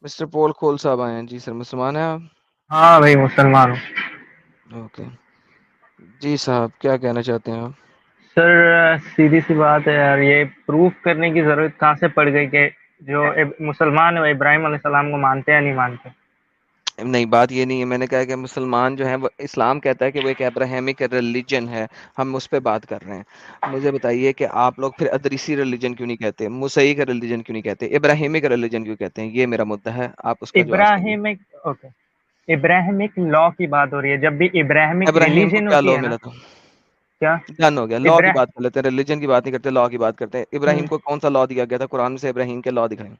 Mister پول کھول صاحب آئے ہیں جی سر، مسلمان ہیں آپ؟ ہاں بھائی مسلمان ہوں. اوکے جی صاحب، کیا کہنا چاہتے ہیں آپ؟ سر سیدھی سی بات ہے یار، یہ پروف کرنے کی ضرورت کہاں سے پڑ گئی کہ جو مسلمان ہے وہ ابراہیم علیہ السلام کو مانتے یا نہیں مانتے؟ نہیں، بات یہ نہیں ہے. میں نے کہا کہ مسلمان جو ہیں وہ، اسلام کہتا ہے کہ وہ ایک ابراہیمک ریلیجن ہے، ہم اس پہ بات کر رہے ہیں. مجھے بتائیے کہ آپ لوگ پھر ادریسی ریلیجن کیوں نہیں کہتے، موسیئی کا ریلیجن کیوں نہیں کہتے، ابراہیمک ریلیجن کیوں کہتے ہیں؟ یہ میرا مدعا ہے، آپ اس کا جواب چاہیے. ابراہیمک اوکے، ابراہیمک لا کی بات ہو رہی ہے. جب بھی ابراہیمک ابراہیم کو ریلیجن کیا ہوتی لا ہے نا، ملا تھا؟ کیا ڈن ہو گیا، لا کی بات کر لیتے ہیں، ریلیجن کی بات نہیں کرتے، لا کی بات کرتے ہیں. ہم، ابراہیم کو کون سا لا دیا گیا تھا قرآن سے؟ ابراہیم کے لا دکھائیں.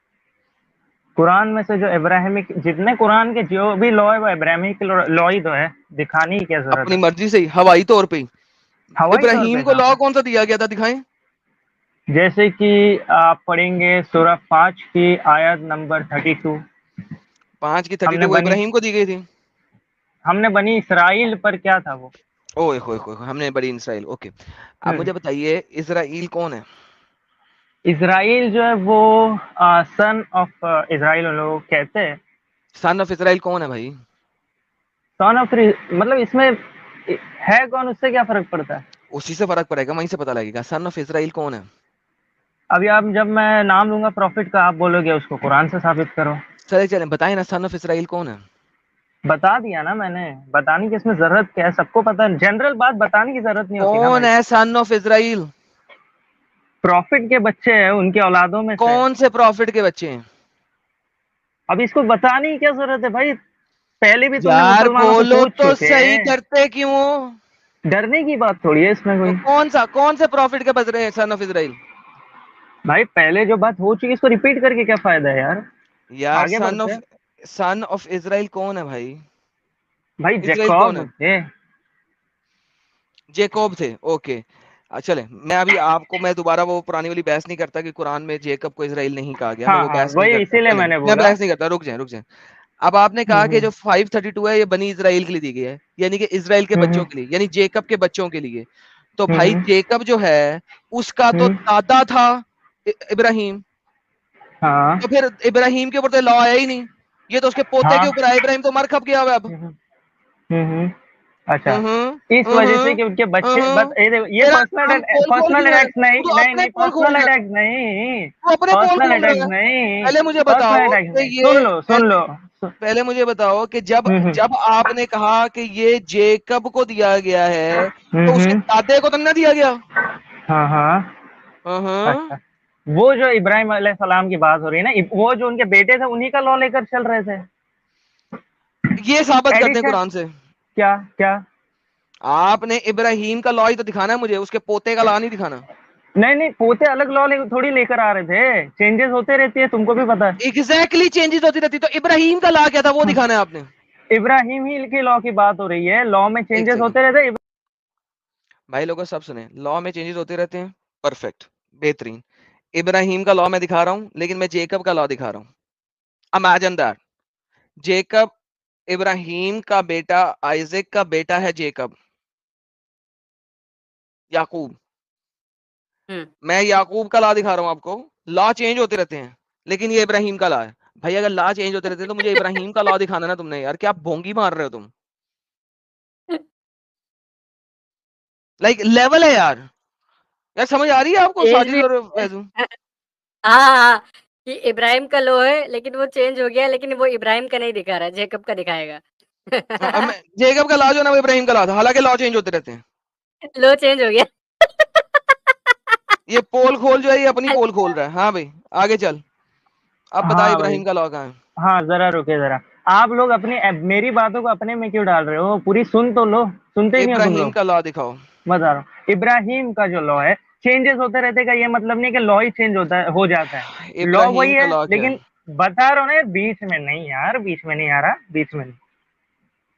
قرآن میں سے جو ابراہیمک جتنے قرآن کے جو بھی لا ہے وہ ابراہیمک لا ہی تو ہے. دکھانے کی کیا ضرورت اپنی ہے؟ مرضی سے ہی ہوائی طور پہ ہی ہوائی طور ابراہیم پہ کو کہاں لا پہ؟ کون سا دیا گیا تھا؟ دکھائیں. جیسے کہ آپ پڑھیں گے سورہ 5 کی آیت نمبر 32. 5 کی ہم نے 32 وہ بنی ابراہیم کو دی گئی تھی. بنی اسرائیل پر کیا تھا وہ؟ اوئے ہوئے ہوئے، ہم نے بڑی اسرائیل. اوکے، اب ہم، مجھے بتائیے اسرائیل کون ہے؟ اسرائیل جو ہے وہ سن آف اسرائیل لوگ کہتے ہیں. سن آف اسرائیل کون ہے بھائی؟ سن آف مطلب اس میں ہے کون، اس سے کیا فرق پڑتا ہے؟ اسی سے فرق پڑے گا، وہیں سے پتہ لگے گا. سن آف اسرائیل کون ہے؟ ابھی آپ جب میں نام لوں گا پروفٹ کا، آپ بولو گے اس کو قرآن سے ثابت کرو. چلے چلیں بتائیں نا، سن آف اسرائیل کون ہے؟ بتا دیا نا میں نے، بتانے کی اس میں ضرورت کیا ہے؟ سب کو پتا ہے، جنرل بات بتانے کی ضرورت نہیں ہوتی نا کون بھائی. ہے سن آف اسرائیل؟ پروفٹ کے بچے ہیں، ان کے اولادوں میں سے. کون سے پروفٹ کے بچے ہیں؟ اب اس کو بتانے کی کیا ضرورت ہے بھائی؟ پہلے بھی تم نے یار مسلمانوں سے بولو پوچھ تو چکے صحیح، ہیں. ڈرتے کیوں؟ ڈرنے کی بات تھوڑی ہے اس میں تو کوئی. کون سے پروفٹ کے بچ رہے ہیں سن آف اسرائیل؟ بھائی پہلے جو بات ہو چکی اس کو ریپیٹ کر کے کیا فائدہ ہے یار؟ یار آگے بڑھتے ہیں. سن آف اسرائیل کون ہے بھائی؟ بھائی اسرائیل کون جیکوب ہے؟ تھے. جیکوب تھے. اوکے چلیں، میں ابھی آپ کو، میں دوبارہ وہ پرانی والی بحث نہیں کرتا کہ قرآن میں جیکب کو اسرائیل نہیں کہا گیا، میں ہاں وہ ہاں، بحث نہیں وہی کرتا. اسی لیے چلیں میں نے میں بولا. بحث نہیں کرتا، رک جائیں. اب آپ نے کہا کہ جو 532 ہے یہ بنی اسرائیل کے لیے دی گئی ہے، یعنی کہ اسرائیل کے بچوں کے لیے، یعنی جیکب کے بچوں کے لیے. تو بھائی جیکب جو ہے اس کا تو دادا تھا ابراہیم، ہاں. تو پھر ابراہیم کے اوپر تو لا آیا ہی نہیں، یہ تو اس کے پوتے ہاں. کے اوپر آیا. ابراہیم تو مر کھپ گیا ہوا اب. اچھا، ہوں اس وجہ سے ہوں کہ ان کے بچے ہوں یہ تیرا پرسنل نام پول کھول پرسنل کیوں رہا ہے؟ اٹیکس نہیں تو نہیں اپنے نہیں پول کھول پرسنل رہا ہے، اٹیکس نہیں. تو اپنے پول پرسنل کھول رہا اٹیکس ہے. نہیں. پہلے مجھے پرسنل بتاؤ اٹیکس کہ نہیں. یہ سن لو. پہلے مجھے بتاؤ کہ جب ہوں جب آپ نے کہا کہ یہ جیکب کو دیا گیا ہے تو اس کے ہوں دادے کو تو نہ دیا گیا؟ ہاں ہاں. ہاں ہاں. اچھا، وہ جو ابراہیم علیہ السلام کی بات ہو رہی ہے نا، وہ جو ان کے بیٹے تھے انہی کا لا لے کر چل رہے تھے. یہ ثابت کرتے ہیں ایڈیشن قرآن سے. کیا کیا؟ آپ نے ابراہیم کا لا ہی تو دکھانا ہے مجھے، اس کے پوتے کا لا نہیں دکھانا. نہیں نہیں، پوتے الگ لا تھوڑی لے کر آ رہے تھے، چینجز ہوتے رہتی ہے، تم کو بھی پتا ہے. ایگزیکٹلی چینجز ہوتی رہتی. تو ابراہیم کا لا کیا تھا وہ دکھانا ہے آپ نے. ابراہیم ہی کی لا کی بات ہو رہی ہے، لا میں ایک چینجز سیکنڈ ہوتے رہتے. بھائی لوگوں سب سنیں، لا میں چینجز ہوتے رہتے ہیں. پرفیکٹ، بہترین. ابراہیم کا لا میں دکھا رہا ہوں، لیکن میں جیکب کا لا دکھا رہا ہوں. امیجن دیٹ جیکب ابراہیم کا بیٹا، آئزک کا بیٹا ہے جیکب، یعقوب. میں یعقوب کا لا دکھا رہا ہوں آپ کو. لا چینج ہوتے رہتے ہیں، لیکن یہ ابراہیم کا لا ہے. بھائی اگر لا چینج ہوتے رہتے ہیں تو مجھے ابراہیم کا لا دکھانا نا تم نے. یار کیا بھونگی مار رہے ہو تم؟ لائک لیول ہے یار. یار سمجھ آ رہی ہے آپ کو چینج بھی ساجد اور فیضو؟ ہاں ہاں، کہ ابراہیم کا لو ہے لیکن وہ چینج ہو گیا، لیکن وہ ابراہیم کا نہیں دکھا رہا، جیکب کا دکھائے گا. جیکب کا لا جو نا وہ ابراہیم کا لا تھا، حالانکہ لا چینج ہوتے رہتے ہیں. لو چینج ہو گیا. یہ پول کھول جو ہے یہ اپنی پول کھول رہا ہے. ہاں بھائی آگے چل، اب بتا ہاں بھائی، ابراہیم کا لا کہاں ہے؟ ہاں ذرا رکے ذرا. آپ لوگ اپنی میری باتوں کو اپنے میں کیوں ڈال رہے ہو؟ پوری سن تو لو. سنتے نہیں ہو تم ابراہیم لوگ. کا لا دکھاؤ. بتا رہا ہوں، ابراہیم کا جو لا ہے چینجز ہوتے رہتے کا یہ مطلب نہیں کہ لا ہی چینج ہو جاتا ہے. لا ابراہیم وہی کا ہے، لا کیا لیکن بتا رہا ہوں نا، بیچ میں نہیں یار، بیچ میں نہیں آ رہا، بیچ میں نہیں.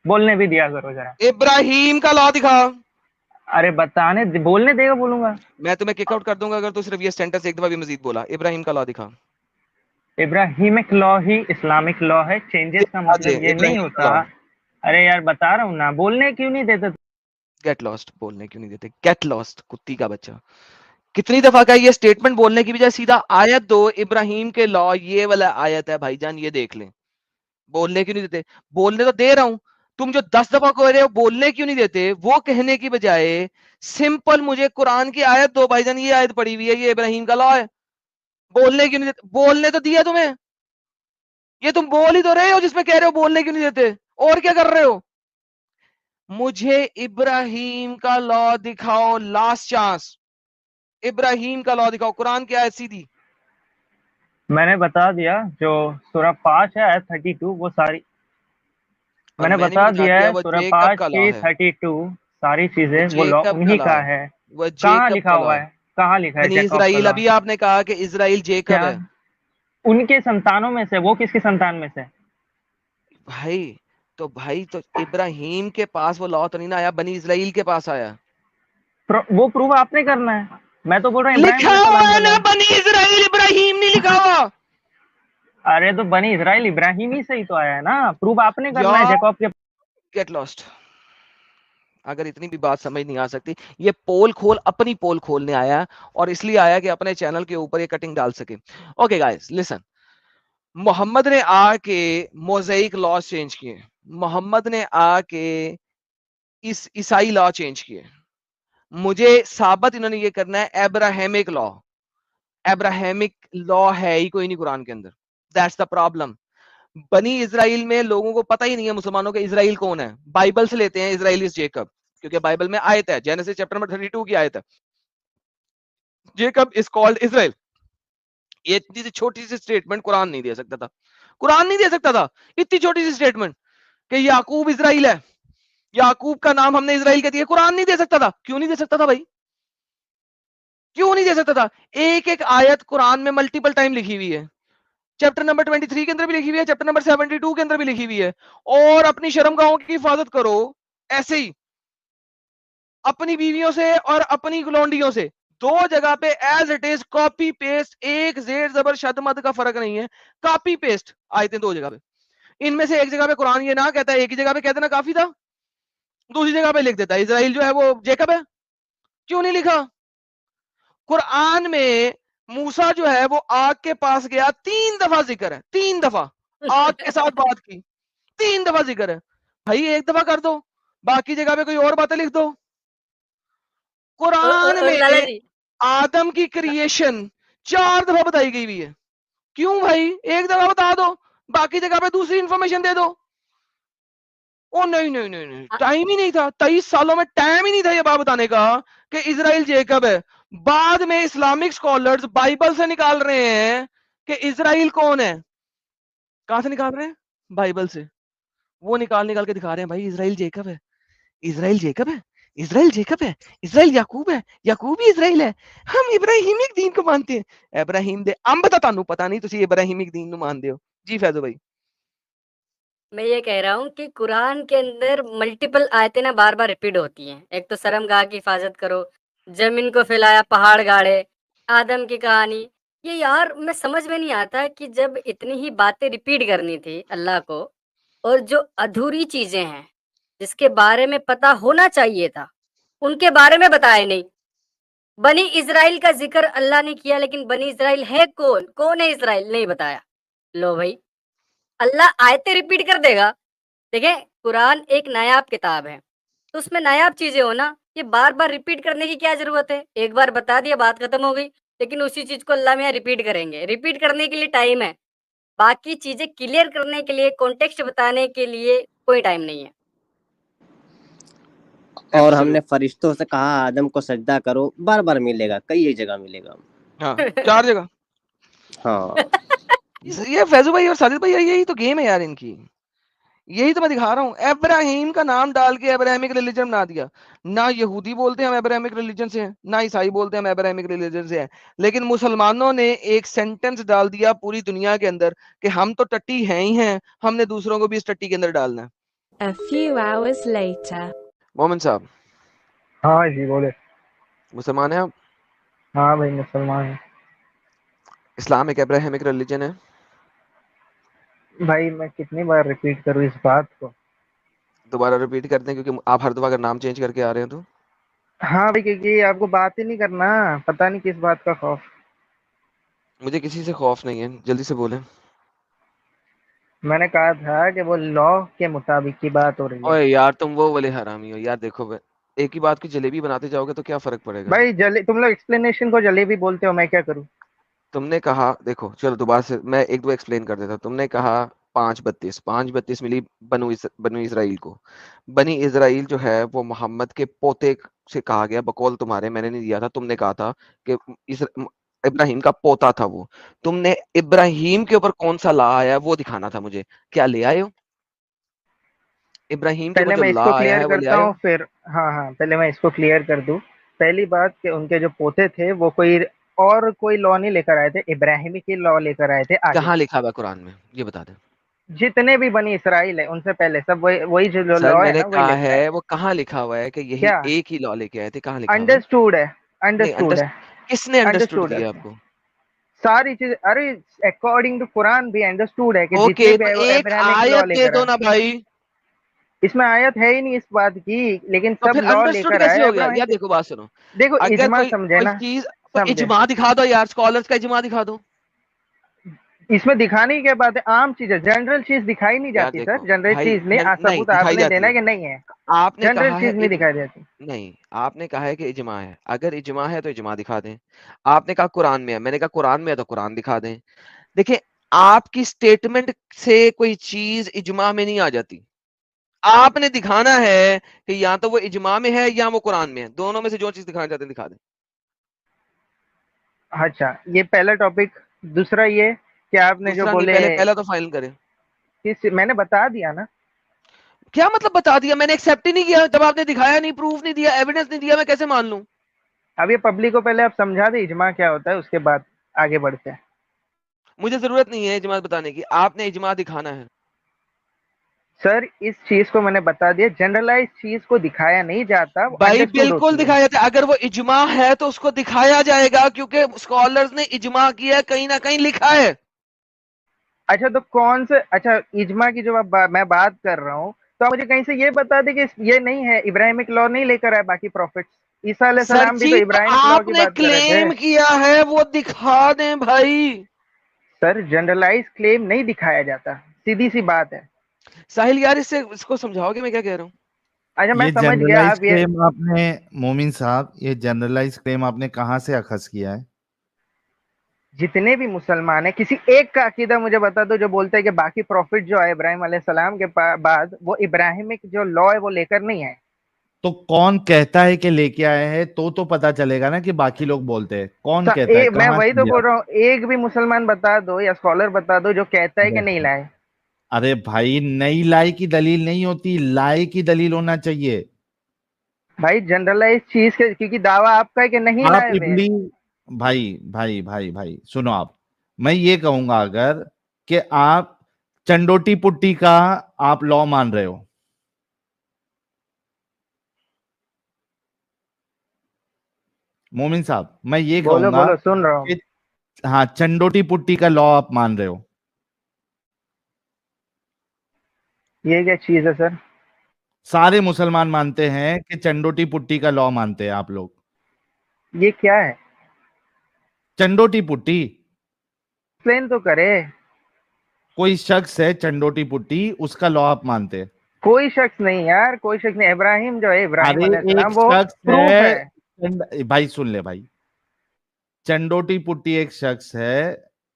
بولنے بھی دیا کرو ذرا. ہے؟ ابراہیم کا لا دکھا. ارے بتانے بولنے دے گا، بولوں گا. میں تمہیں کک آؤٹ کر دوں گا اگر تو صرف یہ سینٹنس ایک دفعہ بھی مزید بولا. ابراہیم کا لا دکھا. ابراہیمک لا ہی اسلامک لا ہے. چینجز کا آجے مطلب یہ نہیں ابراہیم کا ہوتا. لا. ارے یار بتا رہا ہوں نا، بولنے کیوں نہیں دیتے؟ گیٹ لاسٹ بولنے کیوں نہیں دیتے؟ گیٹ لاسٹ کتی کا بچہ. کتنی دفعہ کا یہ اسٹیٹمنٹ بولنے کی بجائے سیدھا آیت دو, ابراہیم کے لا یہ والا آیت ہے بھائی جان, یہ دیکھ لیں. بولنے کیوں نہیں دیتے؟ بولنے تو دے رہا ہوں, تم جو 10 دفعہ کہہ رہے ہو بولنے کیوں نہیں دیتے, وہ کہنے کی بجائے سمپل مجھے قرآن کی آیت دو بھائی جان, یہ آیت پڑی ہوئی ہے, یہ ابراہیم کا لا ہے. بولنے کیوں نہیں دیتے؟ بولنے تو دیا تمہیں, یہ تم بول ہی تو رہے ہو جس میں کہہ رہے ہو بولنے کیوں نہیں دیتے, اور کیا کر رہے ہو؟ مجھے ابراہیم کا لا دکھاؤ, لاسٹ چانس, ابراہیم کا لا دکھاؤ, قرآن کی آیت سیدھی. میں نے بتا دیا جو سورہ 5 ہے آیت 32 وہ ساری اور میں نے میں نے بھی بتا دیا ہے وہ سورہ جیکب 5 کا لا کی ہے, 32 ساری چیزیں وہ وہ لا جیکب کا انہی لا کا ہے, ہے. وہ کہاں جیکب لکھا کا لا ہوا ہے. ہے؟ کہاں لکھا ہے بنی جیکب کا اسرائیل, لا؟ ابھی آپ نے کہا کہ اسرائیل جیکب کیا ہے. ان کے سنتانوں میں سے؟ وہ کس کی سنتان میں سے؟ بھائی تو ابراہیم کے پاس وہ لا تو نہیں نا آیا, بنی اسرائیل کے پاس آیا. وہ پروف آپ نے کرنا ہے. میں تو بول رہا ہوں ابراہیم لکھا علیہ ہوا السلام ہے کا لا. نا بنی اسرائیل, ابراہیم نہیں لکھا ہوا. ارے تو بنی اسرائیل ابراہیم ہی سے ہی تو آیا ہے نا, پروف آپ نے کرنا ہے یا جیکب کے. Get lost. اگر اتنی بھی بات سمجھ نہیں آ سکتی, یہ پول کھول, اپنی پول کھولنے آیا, اور اس لیے آیا کہ اپنے چینل کے اوپر یہ کٹنگ ڈال سکے. اوکے گائز لسن, محمد نے آ کے موزیک لا چینج کیے, محمد نے آ کے اس عیسائی لا چینج کیے. مجھے ثابت انہوں نے یہ کرنا ہے ابراہیمک لا. ابراہیمک لا ہے ہی کوئی نہیں قرآن کے اندر. That's the problem. بنی اسرائیل میں لوگوں کو پتہ ہی نہیں ہے مسلمانوں کے اسرائیل کون ہے. بائبل سے لیتے ہیں اسرائیل از جیکب, کیونکہ بائبل میں آیت ہے, جینیسس چیپٹر نمبر 32 کی آیت ہے, جیکب از کالڈ اسرائیل. یہ اتنی سی چھوٹی سی اسٹیٹمنٹ قرآن نہیں دے سکتا تھا, قرآن نہیں دے سکتا تھا اتنی چھوٹی سی اسٹیٹمنٹ کہ یعقوب اسرائیل ہے, یعقوب کا نام ہم نے اسرائیل کے دیا. قرآن نہیں دے سکتا تھا. کیوں نہیں دے سکتا تھا بھائی, کیوں نہیں دے سکتا تھا؟ ایک ایک آیت قرآن میں ملٹیپل ٹائم لکھی ہوئی ہے, چیپٹر نمبر 23 کے اندر بھی لکھی ہوئی ہے, چیپٹر نمبر 72 کے اندر بھی لکھی ہوئی ہے. اور اپنی شرم گاہوں کی حفاظت کرو ایسے ہی, اپنی بیویوں سے اور اپنی گلونڈیوں سے. دو جگہ پہ as it is copy paste, ایک زیر زبر شد مد کا فرق نہیں ہے, کاپی پیسٹ آیتیں دو جگہ پہ. ان میں سے ایک جگہ پہ قرآن یہ نہ کہتا ہے, ایک ہی جگہ پہ کہتے نا کافی تھا, دوسری جگہ پہ لکھ دیتا ہے اسرائیل جو ہے وہ جیکب ہے. کیوں نہیں لکھا؟ قرآن میں موسیٰ جو ہے وہ آگ کے پاس گیا, 3 دفعہ ذکر ہے, 3 دفعہ آگ کے ساتھ بات کی, 3 دفعہ ذکر ہے. بھائی ایک دفعہ کر دو, باقی جگہ پہ کوئی اور باتیں لکھ دو. قرآن اور میں لالا جی, آدم کی کریشن 4 دفعہ بتائی گئی ہوئی ہے. کیوں بھائی, ایک دفعہ بتا دو, باقی جگہ پہ دوسری انفارمیشن دے دو. او نہیں نہیں نہیں نہیں, ٹائم ہی نہیں تھا, 23 سالوں میں ٹائم ہی نہیں تھا یہ بات بتانے کا کہ اسرائیل جیکب ہے. بعد میں اسلامک سکولرز بائبل سے نکال رہے ہیں کہ اسرائیل کون ہے. کہاں سے نکال رہے ہیں؟ بائبل سے. وہ نکال کے دکھا رہے ہیں بھائی اسرائیل جیکب ہے, اسرائیل جیکب ہے, اسرائیل جیکب ہے, اسرائیل یعقوب ہے, یعقوب ہی اسرائیل ہے, ہم ابراہیمک دین کو مانتے ہیں. ابراہیم دے ام بتا تانوں پتہ نہیں تسی ابراہیمک دین نو مان دیو. جی فیضو بھائی. میں یہ کہہ رہا ہوں کہ قرآن کے اندر ملٹیپل آیتیں نا بار بار ریپیٹ ہوتی ہیں. ایک تو شرم گاہ کی حفاظت کرو, زمین کو پھیلایا پہاڑ گاڑے, آدم کی کہانی. یہ یار میں سمجھ میں نہیں آتا کہ جب اتنی ہی باتیں ریپیٹ کرنی تھی اللہ کو, اور جو ادھوری چیزیں ہیں جس کے بارے میں پتا ہونا چاہیے تھا ان کے بارے میں بتائے نہیں. بنی اسرائیل کا ذکر اللہ نے کیا, لیکن بنی اسرائیل ہے کون, کون ہے اسرائیل, نہیں بتایا. لو بھائی, اللہ آیتیں ریپیٹ کر دے گا. دیکھیں قرآن ایک نایاب کتاب ہے, تو اس میں نایاب چیزیں ہو نا, یہ بار بار ریپیٹ کرنے کی کیا ضرورت ہے؟ ایک بار بتا دیا بات ختم ہو گئی. لیکن اسی چیز کو اللہ میں ریپیٹ کریں گے. ریپیٹ کرنے کے لیے ٹائم ہے, باقی چیزیں کلیئر کرنے کے لیے, کانٹیکسٹ بتانے کے لیے کوئی ٹائم نہیں ہے. اور ہم نے فرشتوں سے کہا آدم کو سجدہ کرو, بار بار ملے گا, کئی ایک جگہ ملے گا. ہاں 4 جگہ. ہاں یہ فیضو بھائی اور ساجد بھائی, یہی تو گیم ہے یار ان کی. یہی تو میں دکھا رہا ہوں. ابراہیم کا نام ڈال کے ابراہیمک ریلیجن بنا دیا. نہ یہودی بولتے ہیں ہم ابراہیمک ریلیجن سے ہیں, نہ عیسائی بولتے ہیں ہم ابراہیمک ریلیجن سے ہیں, لیکن مسلمانوں نے ایک سینٹنس ڈال دیا پوری دنیا کے اندر کہ ہم تو ٹٹی ہیں ہی ہیں, ہم نے دوسروں کو بھی اس ٹٹی کے اندر ڈالنا ہے. A few hours later. مومن صاحب ہاں جی بولے. مسلمان ہیں آپ؟ ہاں بھائی مسلمان ہیں. اسلام ایک ابراہیمک ریلیجن ہے. بھائی میں کتنی بار ریپیٹ کروں اس بات کو؟ دوبارہ ریپیٹ کرتے ہیں کیونکہ آپ ہر دفعہ اگر نام چینج کر کے آ رہے ہیں تو ہاں بھائی کیونکہ آپ کو بات ہی نہیں کرنا، پتہ نہیں کس بات کا خوف. مجھے کسی سے خوف نہیں ہے، جلدی سے بولیں. میں نے کہا تھا کہ وہ لا کے مطابق کی بات ہو رہی ہے. اوے یار تم وہ والے حرامی ہو یار. دیکھو ایک ہی بات کی جلیبی بناتے جاؤ گے تو کیا فرق پڑے گا؟ بھائی تم لوگ ایکسپلینیشن کو جلیبی بولتے ہو، میں کیا کروں؟ تم نے کہا، دیکھو چلو دوبارہ سے میں ایک دو ایکسپلین کر دیتا. تم نے کہا 5:32 ملی بنو اسرائیل کو. بنی اسرائیل جو ہے وہ محمد کے پوتے سے کہا گیا، بقول تمہارے، میں نے نہیں دیا تھا، تم نے کہا تھا کہ ابراہیم کا پوتا تھا وہ. تم نے ابراہیم کے اوپر کون سا لا آیا وہ دکھانا تھا مجھے. کیا لے آئے ہو؟ ابراہیم کے اوپر پہلے جو میں اس لا کو آیا کلیئر ہے وہ لے کرتا آئے ہو؟ ہوں پھر. ہاں پہلے میں اس کو کلیئر کر دوں. پہلی بات کہ ان کے جو پوتے تھے وہ کوئی لا نہیں لے کر آئے تھے، ابراہیمی کی لا لے کر آئے تھے آگے. کہاں لکھا ہوا ہے قرآن میں یہ بتا دیں. جتنے بھی بنی اسرائیل ہے ان سے پہلے سب وہی جو سر لا میں ہے نے نا وہی لے کہا کر آئے. ہے وہ کہاں لکھا ہوا ہے کہ یہی کیا ایک ہی لا لے کے آئے تھے؟ کہاں لکھا ہوا ہے؟ انڈرسٹوڈ ہے، نہیں انڈرسٹوڈ ہے، کس نے انڈرسٹوڈ انڈرسٹوڈ ہے. کیا آپ کو؟ ساری چیز ارے اکارڈنگ ٹو قرآن بھی انڈرسٹوڈ ہے کہ اوکے جتنے تو بھی ایک ابراہمک لا آیت لے دے کر دو آئے. نا بھائی. اس میں آیت ہے ہی نہیں اس بات کی، لیکن تو سب پھر لا لے انڈرسٹوڈ کر کیسے آئے ہو گیا ابراہیم یار؟ سے. دیکھو بات سنو، دیکھو اگر اجماع سمجھے کوئی نا، چیز تو سمجھے. اجماع دکھا دو یار، اسکالرز کا اجماع دکھا دو. اس میں دکھانے کی کیا بات ہے؟ عام چیز ہے، جنرل چیز دکھائی نہیں یار جاتی سر. دیکھو جنرل بھائی چیز نہیں، نہیں ثبوت آپ دکھائی نے جاتی دینا ہے. ہے کہ نہیں ہے. آپ نے جنرل کہا ہے چیز نہیں دکھائی جاتی. نہیں، آپ نے کہا ہے کہ اجماع ہے. اگر اجماع ہے تو اجماع دکھا دیں. آپ نے کہا قرآن میں ہے، میں نے کہا قرآن میں ہے تو قرآن دکھا دیں. دیکھیں آپ کی سٹیٹمنٹ سے کوئی چیز اجماع میں نہیں آ جاتی. آپ نے دکھانا ہے کہ یا تو وہ اجماع میں ہے یا وہ قرآن میں ہے، دونوں میں سے جو چیز دکھانا چاہتے ہیں دکھا دیں. اچھا یہ پہلا ٹاپک. دوسرا یہ کہ آپ نے جو دوسرا نہیں، بولے پہلا تو فائنل کریں. میں نے بتا دیا نا. کیا مطلب بتا دیا؟ میں نے ایکسیپٹ ہی نہیں کیا. جب آپ نے دکھایا نہیں، پروف نہیں دیا، ایویڈنس نہیں دیا، میں کیسے مان لوں؟ اب یہ پبلک کو پہلے آپ سمجھا دیں اجماع کیا ہوتا ہے، اس کے بعد آگے بڑھتے ہیں. مجھے ضرورت نہیں ہے اجماع بتانے کی، آپ نے اجماع دکھانا ہے. سر اس چیز کو میں نے بتا دیا، جنرلائز چیز کو دکھایا نہیں جاتا، وہ بھائی انڈرسٹوڈ بالکل ہوتی ہے. دکھایا جاتا ہے. اگر وہ اجماع ہے تو اس کو دکھایا جائے گا، کیونکہ اسکالرز نے اجماع کیا ہے، کہیں نہ کہیں لکھا ہے. اچھا تو کون سے، اچھا اجماع کی جو میں بات کر رہا ہوں تو آپ مجھے کہیں سے یہ بتا دیں کہ یہ نہیں ہے، ابراہیمک لا نہیں لے کر آئے باقی پروفٹس. عیسیٰ علیہ سر السلام بھی جی تو تو ابراہیمک لا آپ کی نے بات کر رہے تھے. کلیم کیا ہے وہ دکھا دیں بھائی. سر جنرلائز کلیم نہیں دکھایا جاتا، سیدھی سی بات ہے. ساحل یار اس کو سمجھاؤ گے میں کیا کہہ رہا ہوں؟ اچھا میں یہ سمجھ گیا جنرلائز آپ یہ. کلیم آپ نے مومن صاحب، یہ جنرلائز کلیم آپ نے کہاں سے اخذ کیا ہے؟ جتنے بھی مسلمان ہیں کسی ایک کا عقیدہ مجھے بتا دو جو بولتا ہے کہ باقی پروفٹ جو ہے ابراہیم علیہ السلام کے بعد وہ ابراہیمک جو لا ہے وہ لے کر نہیں آئے. تو کون کہتا ہے کہ لے کے آئے ہیں؟ تو پتا چلے گا نا کہ باقی لوگ بولتے ہیں. کون کہتا ہے؟ میں کہاں وہی سے تو لیا؟ بول رہا ہوں، ایک بھی مسلمان بتا دو یا اسکالر بتا دو جو کہتا ہے کہ نہیں لائے. ارے بھائی نئی لائے کی دلیل نہیں ہوتی، لائے کی دلیل ہونا چاہیے. بھائی جنرلائز چیز کے کیونکہ دعویٰ آپ کا ہے کہ نہیں آپ لائے ہوئے. ابلی بھائی سنو. آپ میں یہ کہوں گا اگر کہ آپ چنڈوٹی پٹی کا آپ لا مان رہے ہو، مومن صاحب میں یہ بولو کہوں گا بولو سن رہا ہوں. کہ ہاں چنڈوٹی پٹی کا لا آپ مان رہے ہو. یہ کیا چیز ہے سر؟ سارے مسلمان مانتے ہیں کہ چنڈوٹی پٹی کا لا مانتے ہیں آپ لوگ. یہ کیا ہے؟ چنڈوٹی پٹی ایکسپلین تو کرے. کوئی شخص ہے چنڈوٹی پٹی، اس کا لا آپ مانتے ہیں. کوئی شخص نہیں یار، کوئی شخص نہیں. ابراہیم جو ہے ابراہیم ارے علیہ ایک السلام وہ شخص پروف ہے. بھائی سن لے بھائی، چنڈوٹی پٹی ایک شخص ہے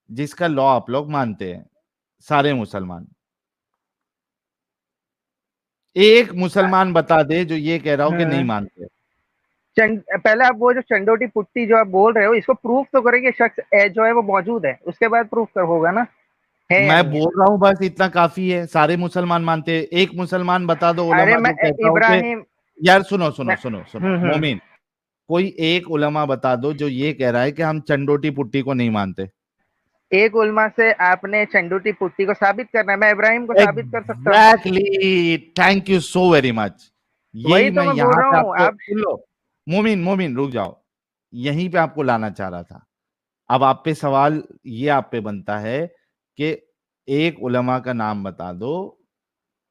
جس کا لا آپ لوگ مانتے ہیں سارے مسلمان. ایک مسلمان بتا دے جو یہ کہہ رہا ہو کہ نہیں مانتے. پہلے آپ وہ جو چنڈوٹی پٹی جو آپ بول رہے ہو اس کو پروف تو کرے کہ شخص جو ہے وہ موجود ہے، اس کے بعد پروف ہوگا نا ہے یا میں نہیں ہے. بول رہا ہوں بس اتنا کافی ہے. سارے مسلمان مانتے ہیں. ایک مسلمان بتا دو ارے علماء میں جو کہتا ہو کہ ابراہیم یار سنو میں مومن، کوئی ایک علماء بتا دو جو یہ کہہ رہا ہے کہ ہم چنڈوٹی پٹی کو نہیں مانتے. ایک علماء سے آپ نے چنڈوٹی پٹی کو ثابت کرنا ہے، میں ابراہیم کو ثابت کر سکتا ہوں. Exactly, thank you so very much. یہی وہی تو میں بول یہاں رہا پہ آپ ہوں. کو آپ سن لو مومن رک جاؤ، یہیں پہ آپ کو لانا چاہ رہا تھا. اب آپ پہ سوال یہ آپ پہ بنتا ہے کہ ایک علماء کا نام بتا دو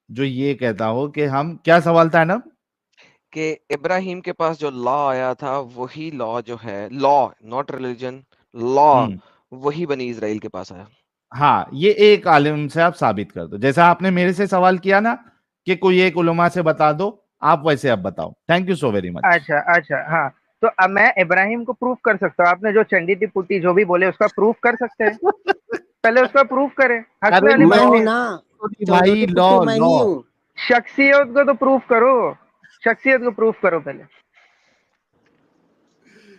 جو یہ کہتا ہو کہ ہم، کیا سوال تھا نا کہ ابراہیم کے پاس جو لا آیا تھا وہی لا جو ہے، لا ناٹ ریلیجن، لا وہی بنی اسرائیل کے پاس آیا. ہاں یہ ایک عالم سے آپ ثابت کر دو، جیسا آپ نے میرے سے سوال کیا نا کہ کوئی ایک علماء سے بتا دو، آپ ویسے اب بتاؤ. Thank you so very much. اچھا ہاں، تو اب میں ابراہیم کو پروف کر سکتا ہوں. آپ نے جو چنڈی ٹی پٹی جو بھی بولے اس کا پروف کر سکتے ہیں، پہلے اس کا پروف کرے. ارے علی میں ہوں بھائی نا، بھائی چودوٹی لا پٹی میں ہی ہوں. شخصیت کو تو پروف کرو، شخصیت کو پروف کرو پہلے.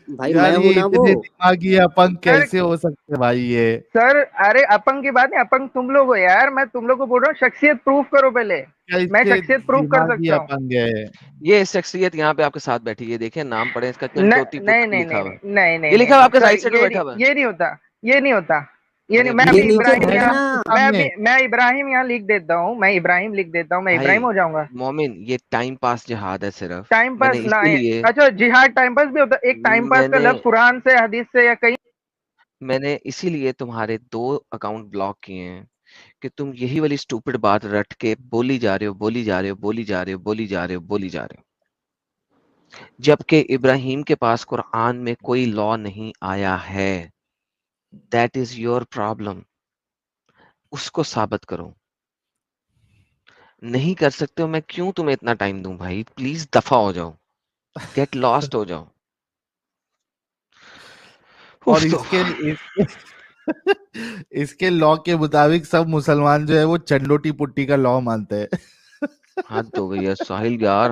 بھائی یار میں ہوں یہ نا وہ. اتنے دماغی اپنگ کیسے ہو سکتے بھائی یہ؟ سر ارے اپنگ کی بات نہیں، اپنگ تم لوگ ہو یار، میں تم لوگ کو بول رہا ہوں شخصیت پروف کرو پہلے. میں کیسے شخصیت پروف کر دماغی سکتا ہوں. اپنگ ہے؟ یہ شخصیت یہاں پہ آپ کے ساتھ بیٹھی ہے، دیکھیں نام پڑھیں اس کا، چنٹوتی پٹی لکھا ہوا ہے. نہیں یہ لکھا ہوا آپ کے رائٹ سائڈ پہ بیٹھا ہوا ہے. یہ نہیں ہوتا، یہ نہیں ہوتا، یہ نہیں. میں ارے یہ ابھی نیچے ابراہیم ہے یہاں، نا. میں ابراہیم یہاں لکھ دیتا ہوں، میں ابراہیم لکھ دیتا ہوں، میں ابراہیم ہو جاؤں گا. مومن یہ ٹائم پاس جہاد ہے صرف. ٹائم میں پاس نے نہ، اسی لیے اچھا جہاد ٹائم پاس بھی ہوتا ہے. ایک ٹائم پاس کا لفظ قرآن سے، حدیث سے یا کہیں. میں نے اسی لیے تمہارے 2 اکاؤنٹ بلاک کیے ہیں کہ تم یہی والی اسٹوپڈ بات رٹ کے بولی جا رہے ہو، بولی جا رہے ہو، بولی جا رہے ہو، بولی جا رہے ہو، بولی جا رہے ہو، جبکہ ابراہیم کے پاس قرآن میں کوئی لا نہیں آیا ہے. That is your problem. اس کو ثابت کرو. نہیں کر سکتے ہو، میں کیوں تمہیں اتنا ٹائم دوں بھائی؟ پلیز دفع ہو جاؤ، گیٹ لاسٹ ہو جاؤ. اور اس کے لا کے مطابق سب مسلمان جو ہے وہ چنڈوٹی پٹی کا لا مانتے ہیں. حد ہو گئی ہے ساحل یار،